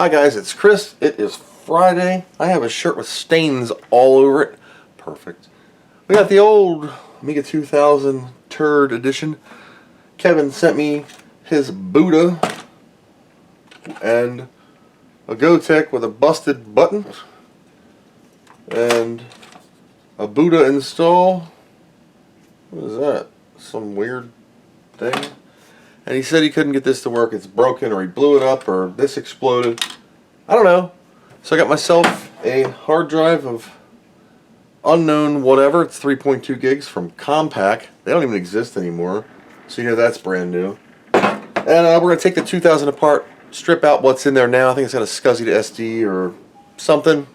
Hi guys, it's Chris. It is Friday. I have a shirt with stains all over it. Perfect. We got the old Amiga 2000 turd edition. Kevin sent me his Buddha and a gotek with a busted button and a Buddha install. What is that? Some weird thing? And he said he couldn't get this to work. It's broken, or he blew it up, or this exploded. I don't know. So I got myself a hard drive of unknown whatever. It's 3.2 gigs from Compaq. They don't even exist anymore. So you know that's brand new. And we're going to take the 2000 apart, strip out what's in there now. I think it's got a SCSI to SD or something.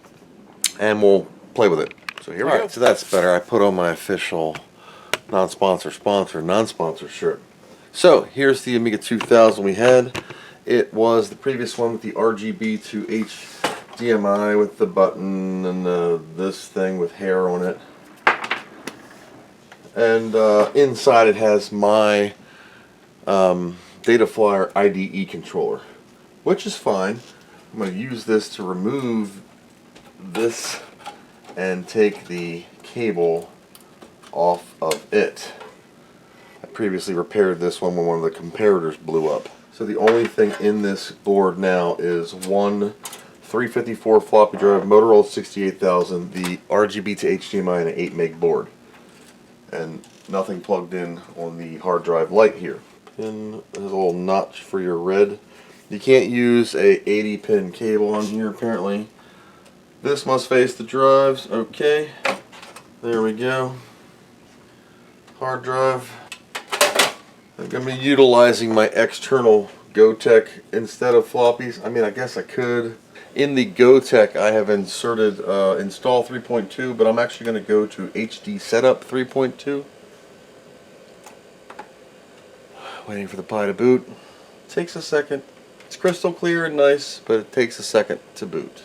And we'll play with it. So here we go. So that's better. I put on my official non-sponsor shirt. So here's the Amiga 2000 we had. It was the previous one with the RGB to HDMI with the button and this thing with hair on it. And inside it has my Data Flyer IDE controller, which is fine. I'm going to use this to remove this and take the cable off of it. I previously repaired this one when one of the comparators blew up. So the only thing in this board now is one 354 floppy drive, Motorola 68000, the RGB to HDMI, and an 8 meg board. And nothing plugged in on the hard drive light here. Pin has a little notch for your red. You can't use a 80 pin cable on here apparently. This must face the drives. Okay, there we go. Hard drive. I'm going to be utilizing my external gotek instead of floppies. I mean, I guess I could. In the gotek, I have inserted install 3.2, but I'm actually going to go to HD setup 3.2. Waiting for the Pi to boot. Takes a second. It's crystal clear and nice, but it takes a second to boot.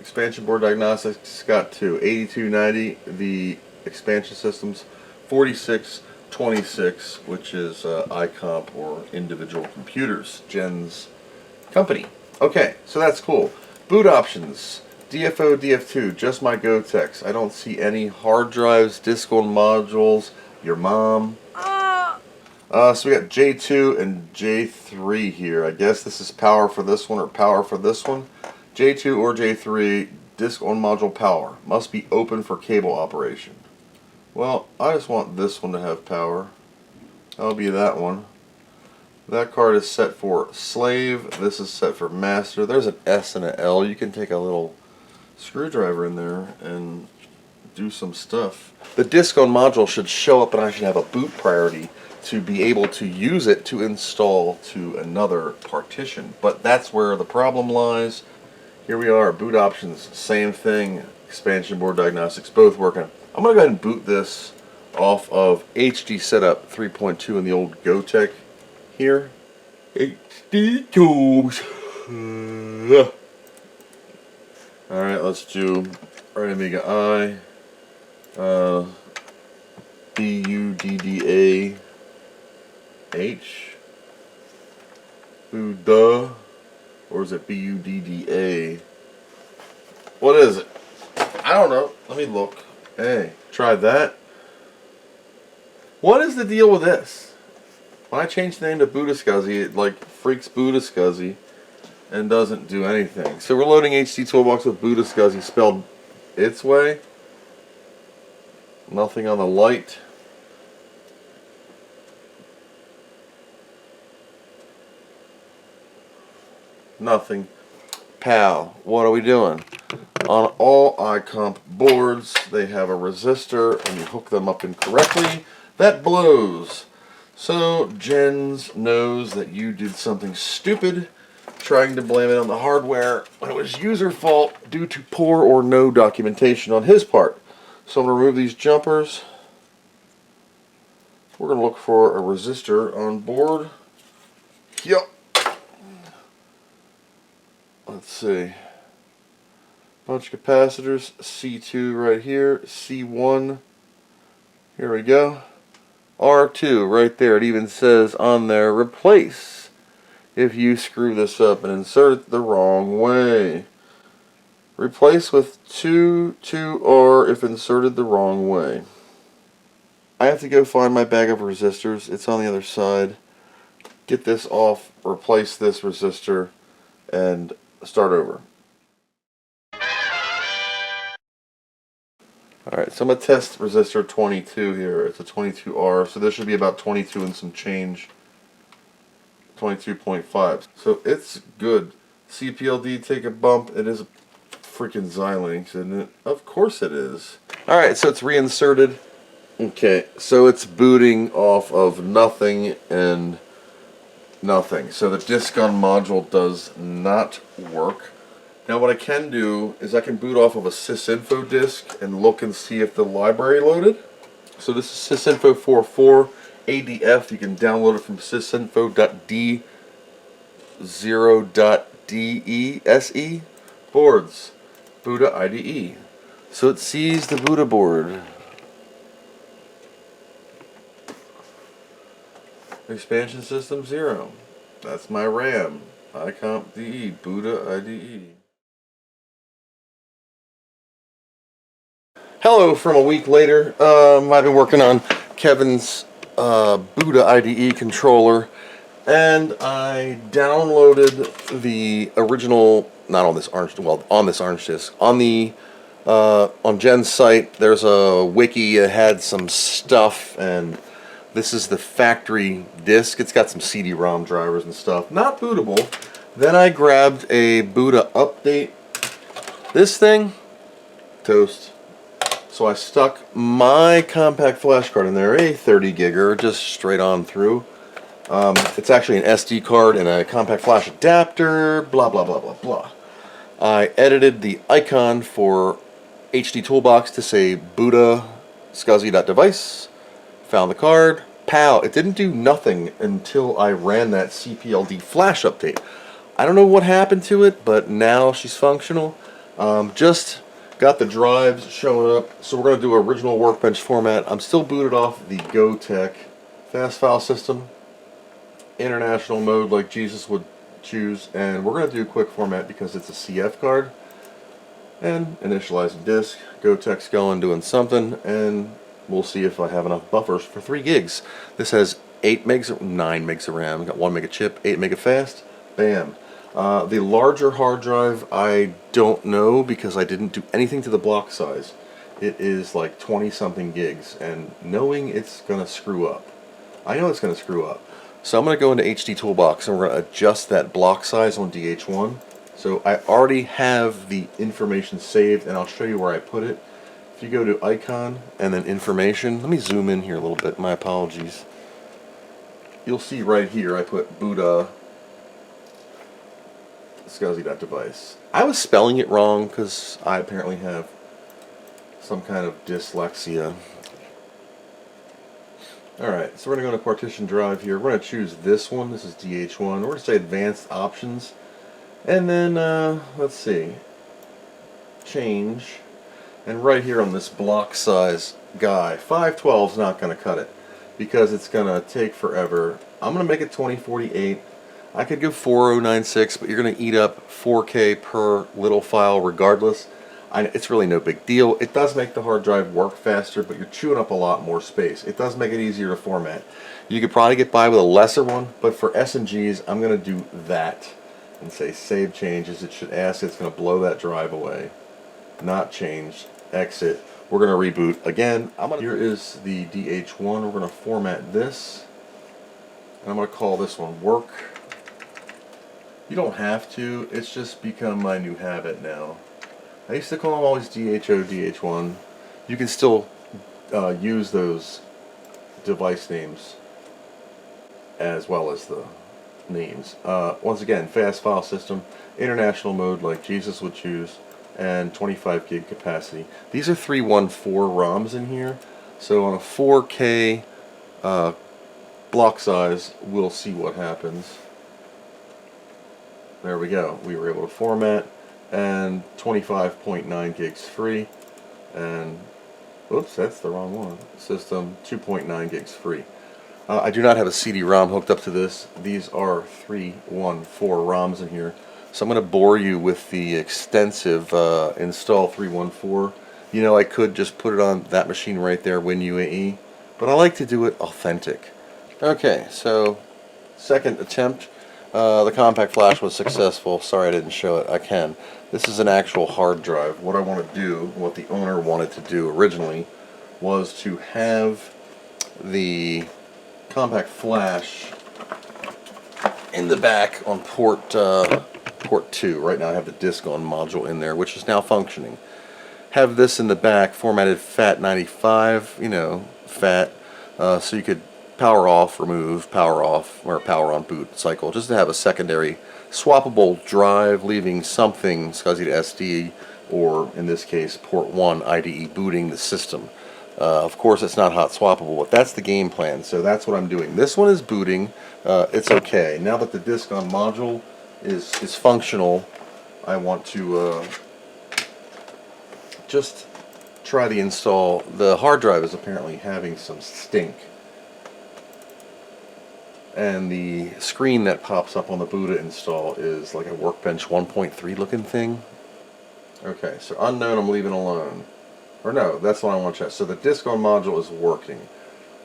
Expansion board diagnostics got to 8290. The expansion systems 4626, which is iComp or individual computers, Jen's company. Okay, so that's cool. Boot options, DFO, DF2, just my gotex. I don't see any hard drives, disk on modules, your mom. So we got J2 and J3 here. I guess this is power for this one or power for this one. J2 or J3, disk on module power. Must be open for cable operation. Well, I just want this one to have power. That'll be that one. That card is set for slave. This is set for master. There's an S and an L. You can take a little screwdriver in there and do some stuff. The disk on module should show up and I should have a boot priority to be able to use it to install to another partition. But that's where the problem lies. Here we are, boot options, same thing. Expansion board diagnostics, both working. I'm going to go ahead and boot this off of HD setup 3.2 in the old gotek here. HD tubes. Alright, let's do right Amiga I. Budda H. Buddha. Or is it Budda? What is it? I don't know. Let me look. Hey, try that. What is the deal with this? When I change the name to Buddha SCSI, it like freaks Buddha SCSI and doesn't do anything. So we're loading HD Toolbox with Buddha SCSI spelled its way. Nothing on the light. Nothing. Pal, what are we doing? On all iComp boards, they have a resistor, and you hook them up incorrectly. That blows. So, Jens knows that you did something stupid, trying to blame it on the hardware when it was user fault due to poor or no documentation on his part. So I'm going to remove these jumpers. We're going to look for a resistor on board. Yep. Let's see. Bunch of capacitors. C2 right here. C1. Here we go. R2 right there. It even says on there, replace if you screw this up and insert it the wrong way. Replace with 2R if inserted the wrong way. I have to go find my bag of resistors. It's on the other side. Get this off, replace this resistor, and start over. Alright, so I'm going to test resistor 22 here. It's a 22R, so this should be about 22 and some change. 22.5. So it's good. CPLD take a bump. It is a freaking Xilinx, isn't it? Of course it is. Alright, so it's reinserted. Okay, so it's booting off of nothing and nothing. So the disk on module does not work. Now what I can do is I can boot off of a sysinfo disk and look and see if the library loaded. So this is sysinfo 4.4 ADF. You can download it from sysinfo.d0.dese boards. Buddha IDE. So it sees the Buddha board. Expansion system 0. That's my RAM. iComp DE. Buddha IDE. Hello from a week later. I've been working on Kevin's Buddha IDE controller, and I downloaded the original, not on this orange, well, on this orange disk. On the on Jen's site, there's a wiki that had some stuff, and this is the factory disk. It's got some CD-ROM drivers and stuff. Not bootable. Then I grabbed a Buddha update. This thing, toast. So I stuck my compact flash card in there, a 30 gigger, just straight on through. It's actually an SD card and a compact flash adapter, blah, blah, blah, blah, blah. I edited the icon for HD Toolbox to say Buddha SCSI.device. Found the card. Pow! It didn't do nothing until I ran that CPLD flash update. I don't know what happened to it, but now she's functional. Just got the drives showing up, so we're going to do original Workbench format. I'm still booted off the gotek fast file system, international mode like Jesus would choose, and we're going to do quick format because it's a CF card. And initializing disk, gotek's going, doing something, and we'll see if I have enough buffers for 3 gigs. This has 8 megs, 9 megs of RAM, got 1 meg of chip, 8 meg of fast, bam. The larger hard drive, I don't know because I didn't do anything to the block size. It is like 20 something gigs, and knowing it's going to screw up. I know it's going to screw up. So I'm going to go into HD Toolbox and we're going to adjust that block size on DH1. So I already have the information saved, and I'll show you where I put it. If you go to icon and then information, let me zoom in here a little bit, my apologies. You'll see right here I put Buddha SCSI.device. I was spelling it wrong because I apparently have some kind of dyslexia. Alright, so we're going to go to partition drive here. We're going to choose this one. This is DH1. We're going to say advanced options. And then, let's see, change. And right here on this block size guy, 512 is not going to cut it because it's going to take forever. I'm going to make it 2048. I could go 4096, but you're going to eat up 4K per little file regardless. It's really no big deal. It does make the hard drive work faster, but you're chewing up a lot more space. It does make it easier to format. You could probably get by with a lesser one, but for S&Gs, I'm going to do that and say save changes. It should ask, it's going to blow that drive away. Not changed. Exit. We're going to reboot again. Here is the DH1. We're going to format this, and I'm going to call this one work. You don't have to. It's just become my new habit now. I used to call them always DHO, DH1. You can still use those device names as well as the names. Once again, fast file system, international mode like Jesus would choose, and 25 gig capacity. These are 314 ROMs in here, so on a 4K block size, we'll see what happens. There we go. We were able to format, and 25.9 gigs free, and oops, that's the wrong one. System 2.9 gigs free. I do not have a CD-ROM hooked up to this. These are 314 ROMs in here. So I'm going to bore you with the extensive install 314. You know, I could just put it on that machine right there, WinUAE, but I like to do it authentic. Okay, so second attempt. The compact flash was successful. Sorry I didn't show it. I can. This is an actual hard drive. What I want to do, what the owner wanted to do originally, was to have the compact flash in the back on port 2. Right now I have the disc on module in there, which is now functioning. Have this in the back formatted FAT95, you know, FAT, so you could power off, remove, power off, or power on boot cycle, just to have a secondary swappable drive, leaving something SCSI to SD, or in this case port 1 IDE booting the system. Of course it's not hot swappable, but that's the game plan, so that's what I'm doing. This one is booting. It's okay. Now that the disk on module is functional, I want to just try the install. The hard drive is apparently having some stink, and the screen that pops up on the Buddha install is like a Workbench 1.3 looking thing. Okay, so unknown I'm leaving alone. Or no, that's what I want to check. So the disk on module is working.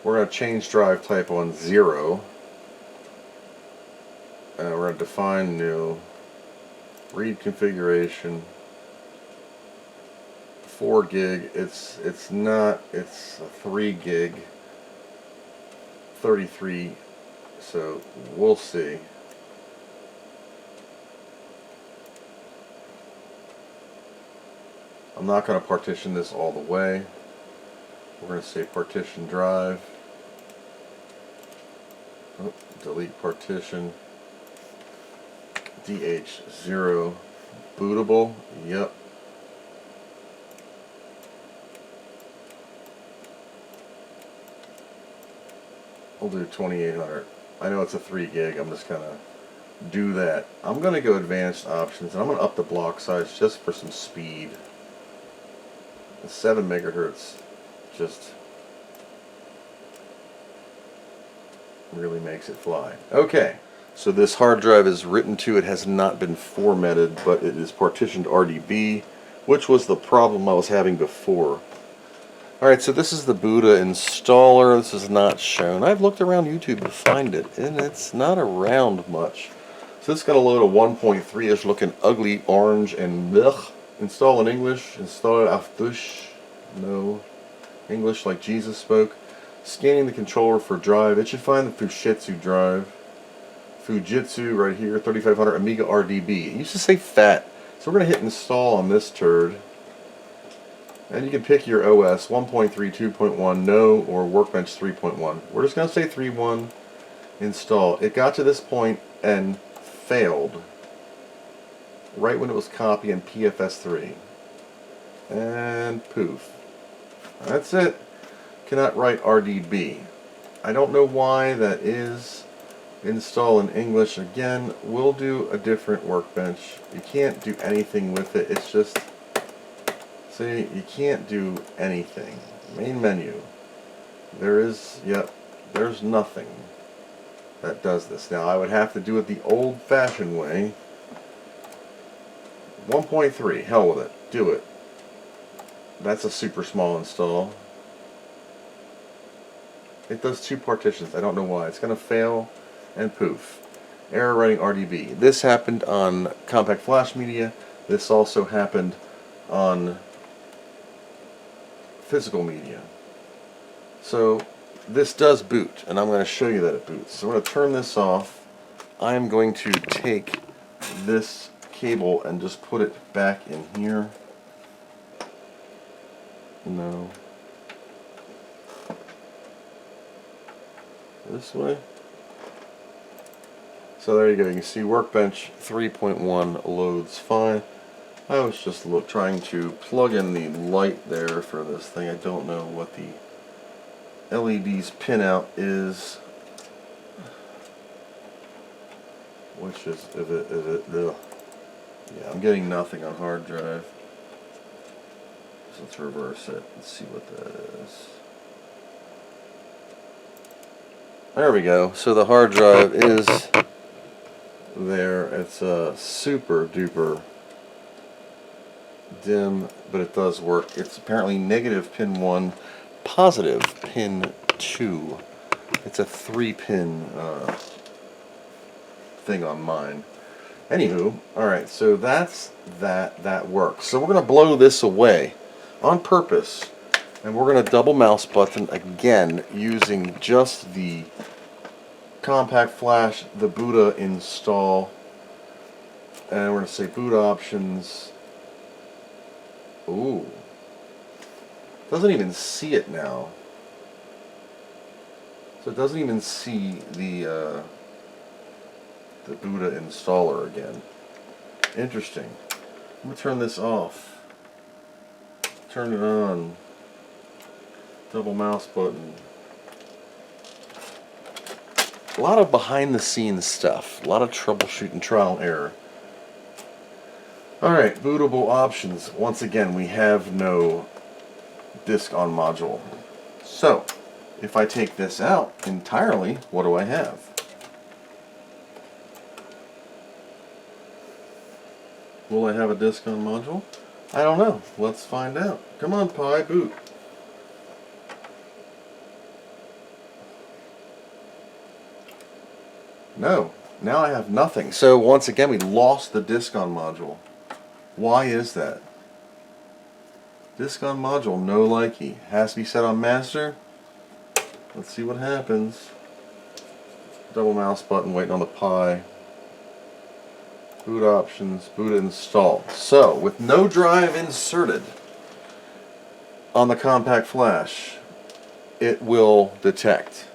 We're going to change drive type on 0. We're going to define new. Read configuration. 4 gig. It's not. It's a 3 gig. 33. So we'll see. I'm not going to partition this all the way. We're going to say partition drive. Oh, delete partition. DH0 bootable. Yep. We'll do 2800. I know it's a 3 gig. I'm just going to do that. I'm going to go advanced options, and I'm going to up the block size just for some speed. The 7 megahertz just really makes it fly. Okay, so this hard drive is written to. It has not been formatted, but it is partitioned RDB, which was the problem I was having before. Alright, so this is the Buddha installer. This is not shown. I've looked around YouTube to find it, and it's not around much. So this is going to load a 1.3-ish looking ugly orange and blech. Install in English. Install auf Deutsch. No. English like Jesus spoke. Scanning the controller for drive. It should find the Fujitsu drive. Fujitsu right here, 3500 Amiga RDB. It used to say FAT. So we're going to hit install on this turd. And you can pick your OS, 1.3, 2.1, no, or Workbench 3.1. We're just going to say 3.1, install. It got to this point and failed right when it was copying PFS3. And poof. That's it. Cannot write RDB. I don't know why that is. Install in English again. We'll do a different Workbench. You can't do anything with it. It's just... See, you can't do anything. Main menu. There is, yep, there's nothing that does this. Now, I would have to do it the old-fashioned way. 1.3, hell with it. Do it. That's a super small install. It does 2 partitions. I don't know why. It's going to fail, and poof. Error writing RDB. This happened on Compact Flash Media. This also happened on physical media. So this does boot, and I'm going to show you that it boots. So I'm going to turn this off. I'm going to take this cable and just put it back in here. No. This way. So there you go. You can see Workbench 3.1 loads fine. I was just trying to plug in the light there for this thing. I don't know what the LED's pinout is. Which is, ugh. Yeah, I'm getting nothing on hard drive. So let's reverse it and see what that is. There we go. So the hard drive is there. It's super duper dim, but it does work. It's apparently negative pin 1, positive pin 2. It's a 3-pin thing on mine. Anywho, alright, so that works. So we're going to blow this away on purpose, and we're going to double mouse button again using just the compact flash, the Buddha install, and we're going to say boot options. Ooh. Doesn't even see it now. So it doesn't even see the Buddha installer again. Interesting. I'm going to turn this off. Turn it on. Double mouse button. A lot of behind the scenes stuff. A lot of troubleshooting, trial and error. Alright, bootable options. Once again, we have no disk on module. So, if I take this out entirely, what do I have? Will I have a disk on module? I don't know. Let's find out. Come on, Pi, boot. No. Now I have nothing. So once again, we lost the disk on module. Why is that? Disk on module, no likey. Has to be set on master. Let's see what happens. Double mouse button, waiting on the Pi. Boot options, boot install. So, with no drive inserted on the compact flash, it will detect.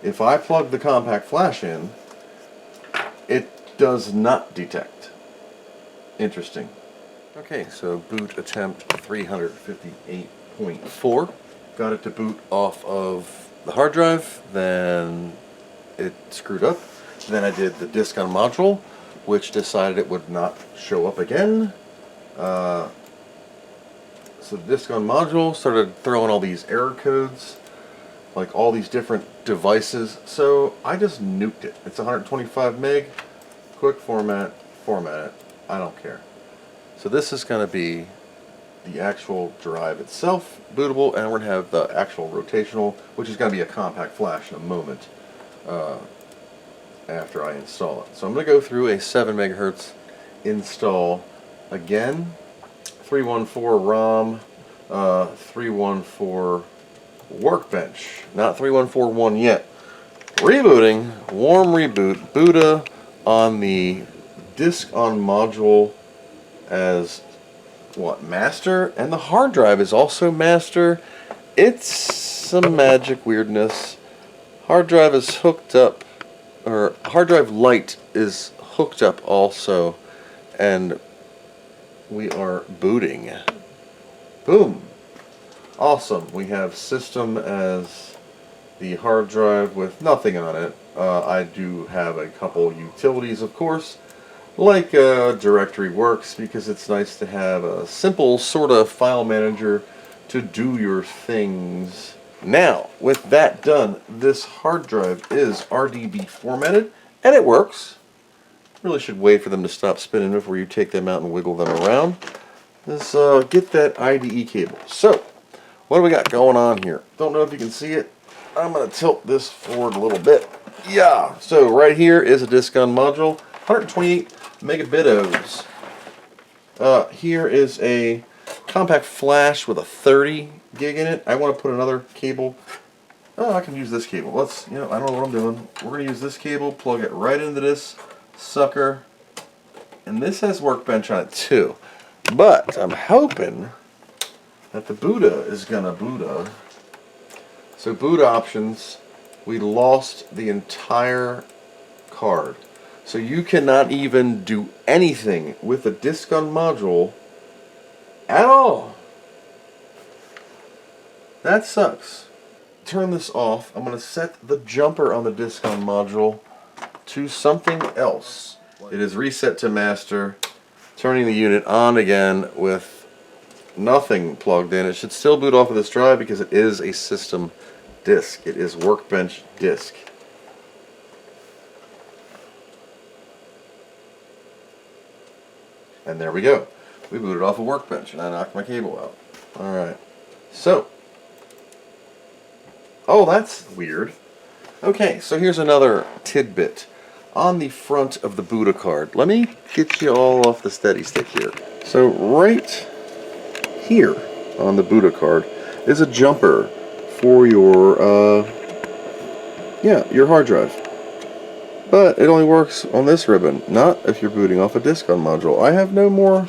If I plug the compact flash in, it does not detect. Interesting. Okay, so boot attempt 358.4. Got it to boot off of the hard drive, then it screwed up. Then I did the disk on module, which decided it would not show up again. So the disk on module started throwing all these error codes, like all these different devices. So I just nuked it. It's 125 meg, quick format it. I don't care. So this is going to be the actual drive itself, bootable, and we're going to have the actual rotational, which is going to be a compact flash in a moment. After I install it. So I'm going to go through a 7 megahertz install again. 314 ROM, 314 workbench. Not 3141 yet. Rebooting, warm reboot, Buddha on the disk on module as what, master? And the hard drive is also master. It's some magic weirdness. Hard drive is hooked up, or hard drive light is hooked up also, and we are booting. Boom. Awesome. We have system as the hard drive with nothing on it. I do have a couple utilities, of course, like directory works, because it's nice to have a simple sort of file manager to do your things. Now, with that done, this hard drive is RDB formatted, and it works. Really should wait for them to stop spinning before you take them out and wiggle them around. Let's get that IDE cable. So, what do we got going on here? Don't know if you can see it. I'm going to tilt this forward a little bit. Yeah, so right here is a disk on module, 128 megabitos. Here is a compact flash with a 30 gig in it. I want to put another cable. Oh, I can use this cable. Let's, I don't know what I'm doing. We're going to use this cable, plug it right into this sucker. And this has Workbench on it too. But I'm hoping that the Buddha is going to Buddha. So boot options, we lost the entire card. So you cannot even do anything with the disk on module at all. That sucks. Turn this off. I'm going to set the jumper on the disk on module to something else. It is reset to master. Turning the unit on again with nothing plugged in. It should still boot off of this drive because it is a system disk. It is Workbench disk. And there we go. We booted off a workbench and I knocked my cable out. Alright. So. Oh, that's weird. Okay, so here's another tidbit. On the front of the Buddha card, let me get you all off the steady stick here. So right here on the Buddha card is a jumper for your, your hard drive. But it only works on this ribbon, not if you're booting off a disk on module. I have no more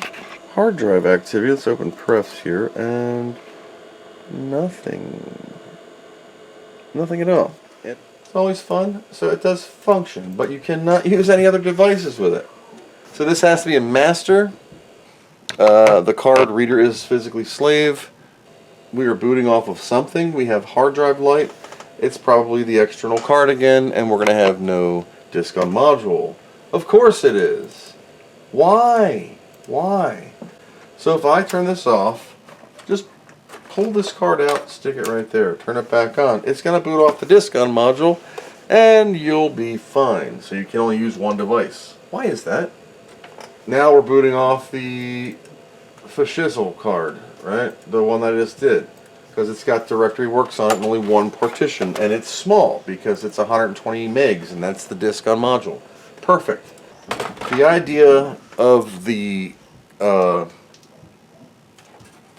hard drive activity. Let's open prefs here, and nothing. Nothing at all. It's always fun, so it does function, but you cannot use any other devices with it. So this has to be a master. The card reader is physically slave. We are booting off of something. We have hard drive light. It's probably the external card again, and we're going to have no disk on module. Of course it is. Why? Why? So if I turn this off, just pull this card out, stick it right there, turn it back on. It's going to boot off the disk on module, and you'll be fine. So you can only use one device. Why is that? Now we're booting off the Fashizzle card, right? The one that I just did. Because it's got directory works on it and only one partition. And it's small because it's 120 megs, and that's the disk on module. Perfect. The idea of the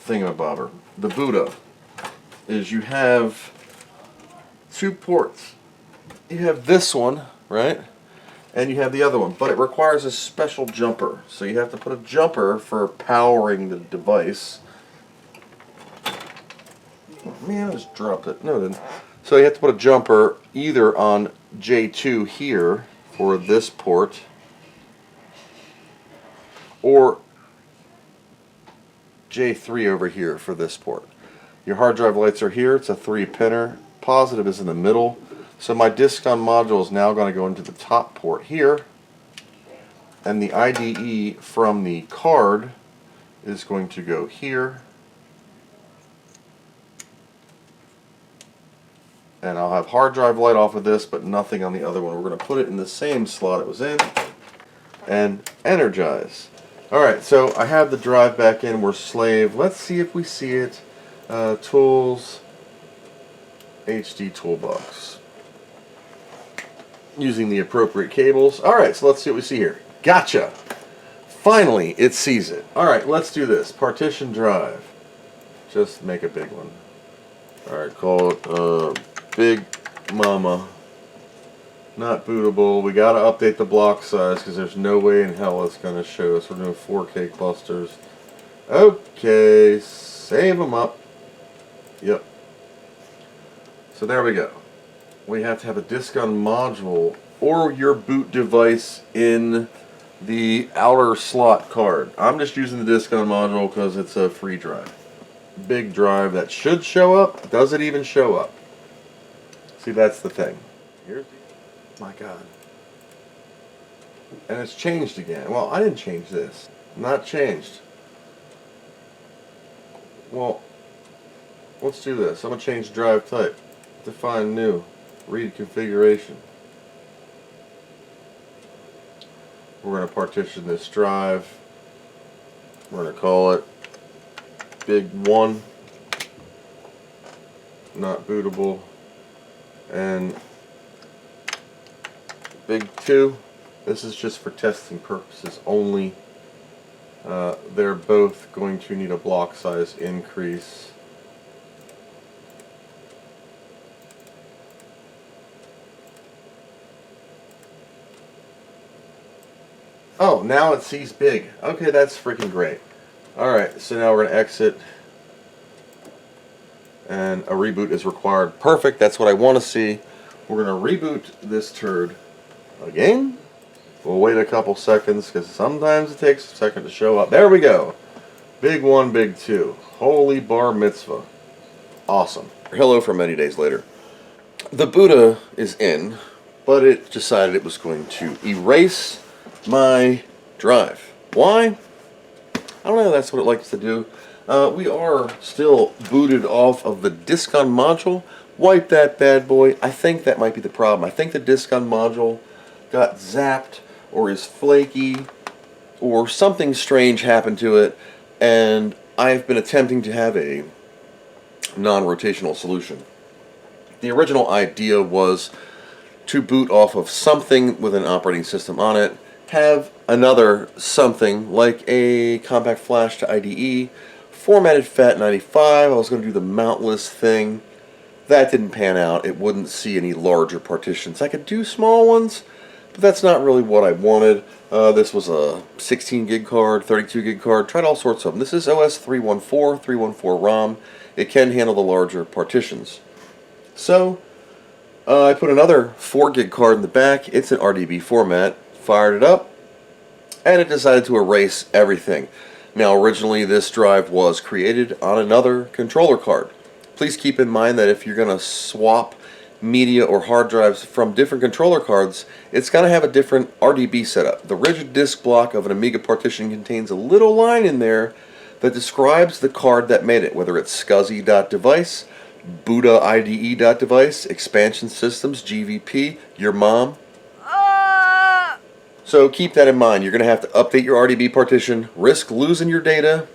thingamabobber, the Buddha, is you have two ports. You have this one, right? And you have the other one, but it requires a special jumper. So you have to put a jumper for powering the device. Oh man, I just dropped it. No, it didn't. So you have to put a jumper either on J2 here for this port, or J3 over here for this port. Your hard drive lights are here. It's a 3-pinner. Positive is in the middle. So my disk on module is now going to go into the top port here. And the IDE from the card is going to go here. And I'll have hard drive light off of this, but nothing on the other one. We're going to put it in the same slot it was in and energize. Alright, so I have the drive back in. We're slave. Let's see if we see it. Tools, HD toolbox. Using the appropriate cables. Alright, so let's see what we see here. Gotcha! Finally, it sees it. Alright, let's do this. Partition drive. Just make a big one. Alright, call it Big Mama. Not bootable. We gotta update the block size because there's no way in hell it's gonna show us. We're doing 4K clusters. Okay, save them up. Yep. So there we go. We have to have a disk on module or your boot device in the outer slot card. I'm just using the disk on module because it's a free drive. Big drive that should show up. Does it even show up? See, that's the thing. Here's the, my God. And it's changed again. Well, I didn't change this. Not changed. Well, let's do this. I'm going to change drive type. Define new. Read configuration. We're going to partition this drive. We're going to call it Big 1. Not bootable. And Big 2. This is just for testing purposes only. They're both going to need a block size increase. Oh, now it sees big. Okay, that's freaking great. Alright, so now we're going to exit. And a reboot is required. Perfect, that's what I want to see. We're going to reboot this turd again. We'll wait a couple seconds because sometimes it takes a second to show up. There we go. Big 1, Big 2. Holy bar mitzvah. Awesome. Hello from many days later. The Buddha is in, but it decided it was going to erase my drive. Why? I don't know, that's what it likes to do. We are still booted off of the disk on module. Wipe that bad boy. I think that might be the problem. I think the disk on module got zapped or is flaky or something strange happened to it, and I've been attempting to have a non-rotational solution. The original idea was to boot off of something with an operating system on it, have another something like a compact flash to IDE, formatted FAT95. I was going to do the mountless thing. That didn't pan out. It wouldn't see any larger partitions. I could do small ones, but that's not really what I wanted. This was a 16 gig card, 32 gig card, tried all sorts of them. This is OS 314, 314 ROM. It can handle the larger partitions. So, I put another 4 gig card in the back. It's an RDB format. Fired it up, and it decided to erase everything. Now, originally this drive was created on another controller card. Please keep in mind that if you're going to swap media or hard drives from different controller cards, it's going to have a different RDB setup. The rigid disk block of an Amiga partition contains a little line in there that describes the card that made it, whether it's SCSI.device, Buddha IDE.device, expansion systems, GVP, your mom. So keep that in mind. You're going to have to update your RDB partition, risk losing your data.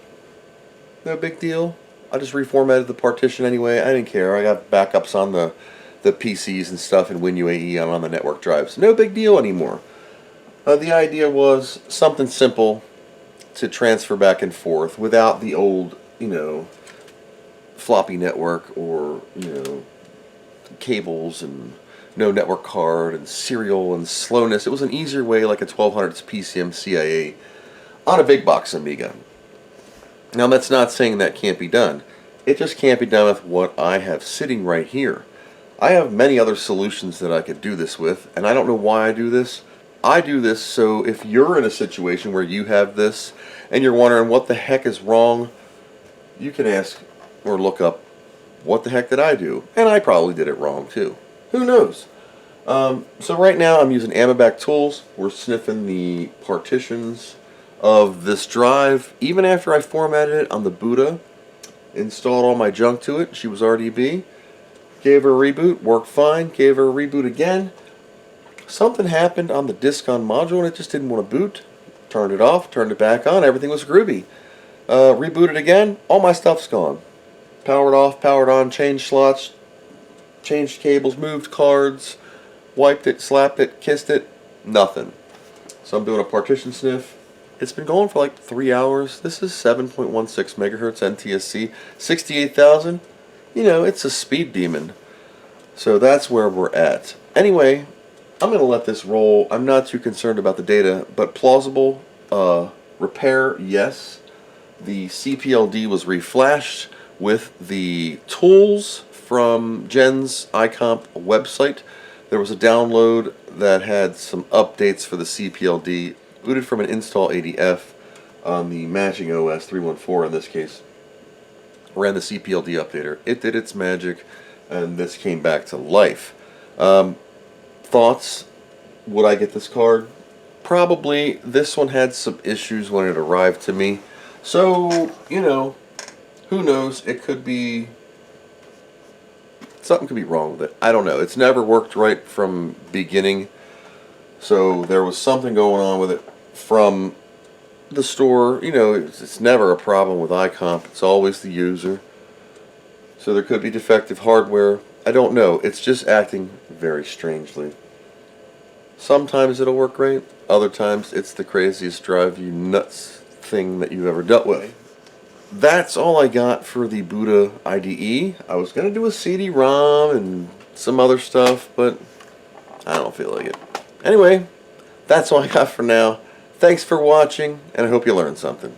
No big deal. I just reformatted the partition anyway. I didn't care. I got backups on the PCs and stuff in WinUAE on the network drives. No big deal anymore. The idea was something simple to transfer back and forth without the old, floppy network or, cables and no network card and serial and slowness. It was an easier way, like a 1200's PCM CIA on a big box Amiga. Now, that's not saying that can't be done. It just can't be done with what I have sitting right here. I have many other solutions that I could do this with, and I don't know why I do this. I do this so if you're in a situation where you have this and you're wondering what the heck is wrong, you can ask or look up, what the heck did I do? And I probably did it wrong too. Who knows? So right now I'm using AMABAC tools. We're sniffing the partitions of this drive. Even after I formatted it on the Buddha, installed all my junk to it, she was RDB, gave her a reboot, worked fine, gave her a reboot again. Something happened on the disk-on module and it just didn't want to boot. Turned it off, turned it back on, everything was groovy. Rebooted again, all my stuff's gone. Powered off, powered on, changed slots, changed cables, moved cards, wiped it, slapped it, kissed it, nothing. So I'm doing a partition sniff. It's been going for like 3 hours. This is 7.16 megahertz NTSC, 68,000. It's a speed demon. So that's where we're at. Anyway, I'm going to let this roll. I'm not too concerned about the data, but plausible repair, yes. The CPLD was reflashed with the tools from Jen's iComp website. There was a download that had some updates for the CPLD, booted from an install ADF on the matching OS 314 in this case. Ran the CPLD updater. It did its magic, and this came back to life. Thoughts? Would I get this card? Probably. This one had some issues when it arrived to me. So, who knows? It could be... something could be wrong with it. I don't know. It's never worked right from beginning. So there was something going on with it from the store. It's never a problem with iComp. It's always the user. So there could be defective hardware. I don't know. It's just acting very strangely. Sometimes it'll work great. Other times it's the craziest drive you nuts thing that you've ever dealt with. That's all I got for the Buddha IDE. I was going to do a CD-ROM and some other stuff, but I don't feel like it. Anyway, that's all I got for now. Thanks for watching, and I hope you learned something.